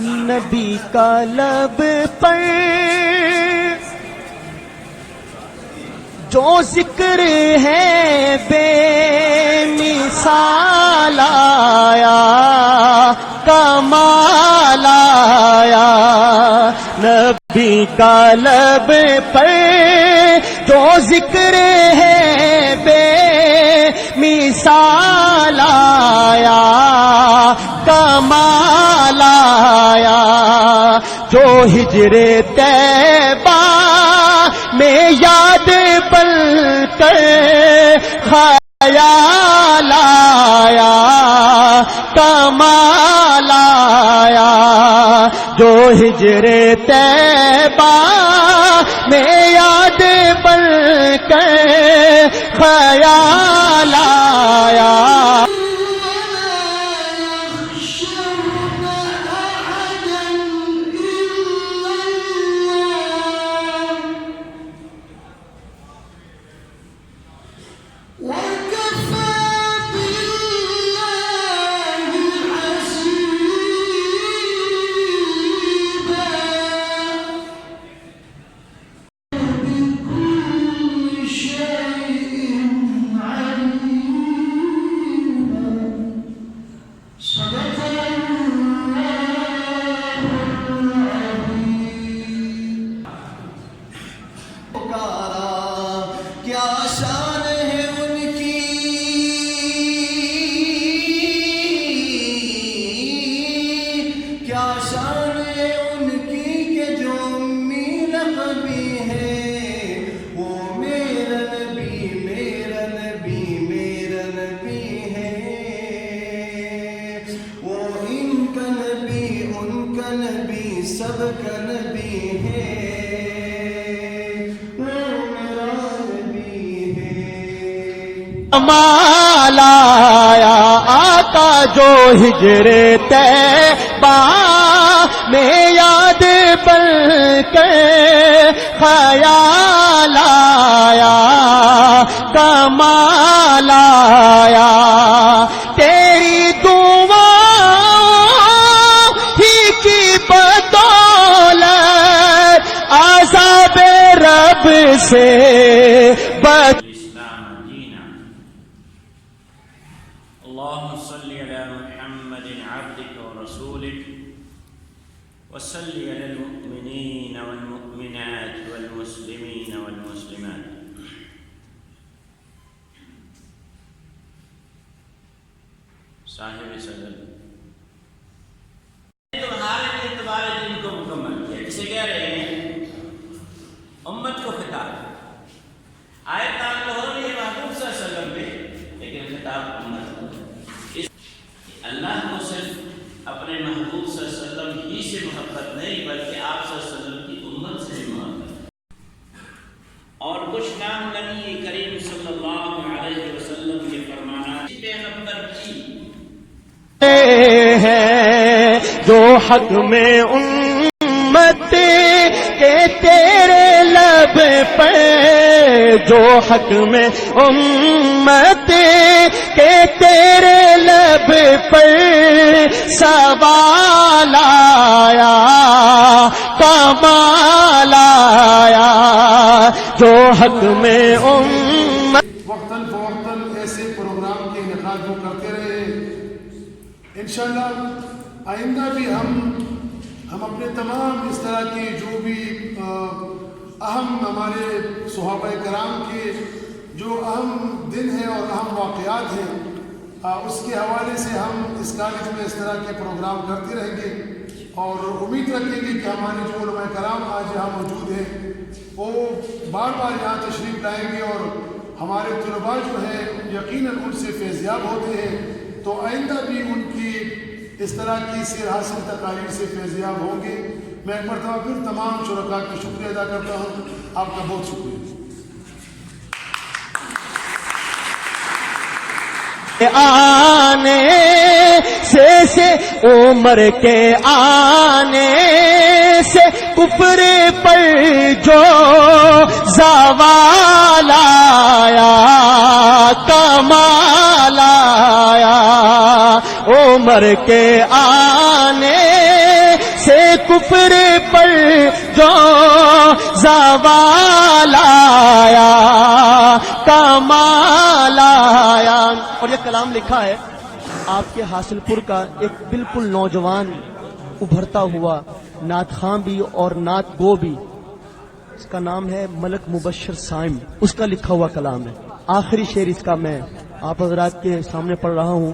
نبی کا لب پر جو ذکر ہے بے مثال آیا، کمال آیا، نبی کا لب پر جو ذکر ہے بے مثال آیا، کمال آیا، جو ہجر طیبہ میں یاد بن کر خیال آیا، کمال آیا، جو ہجر طیبہ میں یاد بن کر خیال آیا۔ سب کا نبی ہے، وہ میرا نبی ہے۔ کمال آیا آقا جو ہجر طیبہ میں یاد بن کے خیال آیا، کمال آیا، تیری دعا رب سے الإسلام دينا اللهم صل على محمد عبدك ورسولك وصل على المؤمنين والمؤمنات والمسلمين والمسلمات۔ صاحب صدر تمہارے اعتبار دین کو مکمل کیا، جسے کہہ رہے ہیں امت کو خطاب، آیت نازل ہو رہی ہے محبوب صلی اللہ علیہ وسلم پہ، لیکن خطاب امت کو۔ اللہ کو صرف اپنے محبوب صلی اللہ علیہ وسلم ہی سے محبت نہیں بلکہ آپ صلی اللہ علیہ وسلم کی امت سے بھی محبت، اور کچھ نام نبی کریم صلی اللہ علیہ وسلم کے فرمانات پیغمبر کی ہے جو حق میں امت کے تیرے لب پر، جو حق میں امت کے تیرے لب پر سوال آیا، کمال آیا، جو حق میں امت۔ وقتاً فوقتاً ایسے پروگرام کے انعقاد وہ کرتے رہے، انشاءاللہ آئندہ بھی ہم اپنے تمام اس طرح کی جو بھی اہم ہمارے صحابہ کرام کے جو اہم دن ہیں اور اہم واقعات ہیں، اس کے حوالے سے ہم اس کالج میں اس طرح کے پروگرام کرتے رہیں گے، اور امید رکھیں گے کہ ہمارے جو علماء کرام آج یہاں موجود ہیں وہ بار بار یہاں تشریف لائیں گے، اور ہمارے طلباء جو ہیں یقیناً ان سے فیضیاب ہوتے ہیں، تو آئندہ بھی ان کی اس طرح کی سیر حاصل تقاریر سے فیضیاب ہوں گے۔ میں ایک مرتبہ پھر تمام شرکاء کا شکریہ ادا کرتا ہوں، آپ کا بہت شکریہ۔ آنے سے عمر کے آنے سے کفر پر جو زوال آیا، کمال آیا، عمر کے آنے کفر پر جو زوال آیا کمال آیا. اور یہ کلام لکھا ہے آپ کے حاصل پور کا ایک بالکل نوجوان ابھرتا ہوا نعت خواں بھی اور نعت گو بھی. اس کا نام ہے ملک مبشر سائم. اس کا لکھا ہوا کلام ہے. آخری شعر اس کا میں آپ حضرات کے سامنے پڑھ رہا ہوں.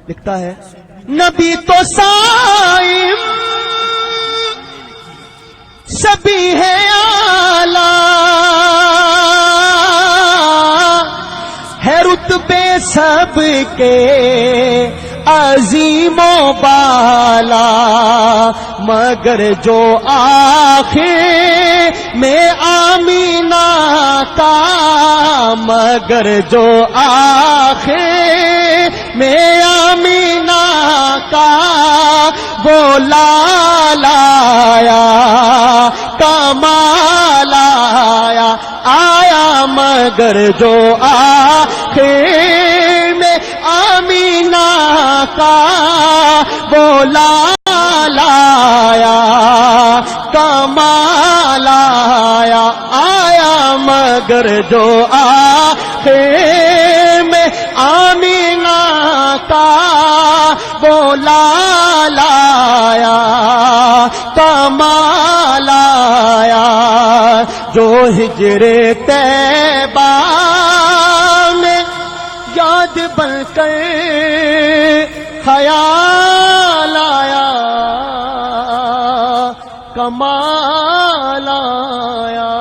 لکھتا ہے نبی تو سائم سبھی ہے اعلیٰ ہے رتبے سب کے عظیم و بالا مگر جو آخر میں آمینہ کا مگر جو آخر میں آمینہ کا وہ لال آیا کمال آیا آیا مگر جو آخر میں آمینہ کا وہ لال آیا کمال آیا آیا مگر جو آخر میں آمینہ کا وہ لال آیا کمال آیا. جو ہجر طیبہ میں یاد بن کر خیال آیا کمال آیا.